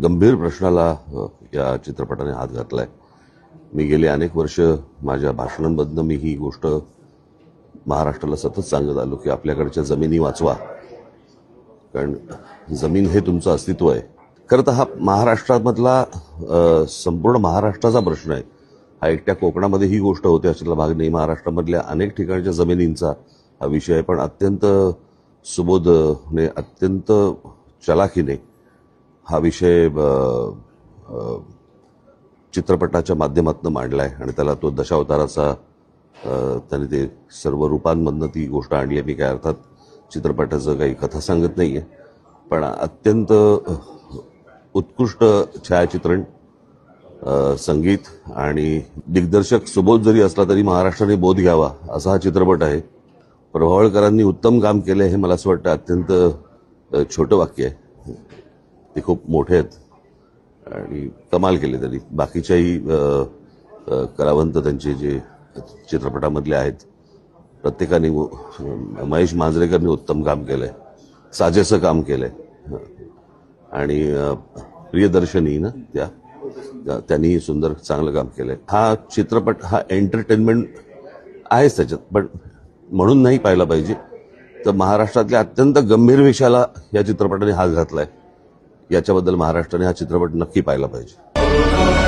गंभीर प्रश्नाला या चित्रपटाने हात घातलाय। मी गेली अनेक वर्ष माझ्या भाषणांमधनं मी ही गोष्ट महाराष्ट्राला सतत सांगत आलो की आपल्याकडच्या जमिनी वाचवा, कारण जमीन हे तुमचं अस्तित्व आहे। खरं तर हा महाराष्ट्रामधला संपूर्ण महाराष्ट्राचा प्रश्न आहे। हा एकट्या कोकणामध्ये ही गोष्ट होते अशातला भाग नाही। महाराष्ट्रामधल्या अनेक ठिकाणच्या जमिनींचा हा विषय आहे, पण अत्यंत सुबोधने, अत्यंत चलाखीने हा विषय चित्रपटाच्या माध्यमातून मांडलाय आणि त्याला तो दशावताराचा त्यांनी ते सर्व रूपांमधनं ती गोष्ट आणली आहे। मी काय अर्थात चित्रपटाचं काही कथा सांगत नाहीये, पण अत्यंत उत्कृष्ट छायाचित्रण, संगीत आणि दिग्दर्शक सुबोध जरी असला तरी महाराष्ट्राने बोध घ्यावा असा हा चित्रपट आहे। प्रभावळकरांनी उत्तम काम केलं हे मला असं वाटतं अत्यंत छोटं वाक्य आहे, ते खूप मोठे आहेत आणि कमाल केले त्यांनी। बाकीच्याही कलावंत त्यांचे जे चित्रपटामधले आहेत प्रत्येकाने, महेश मांजरेकरनी उत्तम काम केलंय, साजेसं काम केलंय आणि प्रियदर्शनी ना त्यांनी सुंदर चांगलं काम केलंय। हा चित्रपट हा एंटरटेनमेंट आहेच त्याच्यात, पण म्हणून नाही पाहिला पाहिजे। तर महाराष्ट्रातल्या अत्यंत गंभीर विषयाला या चित्रपटाने हात घातलाय, याच्याबद्दल महाराष्ट्राने हा चित्रपट नक्की पाहिला पाहिजे।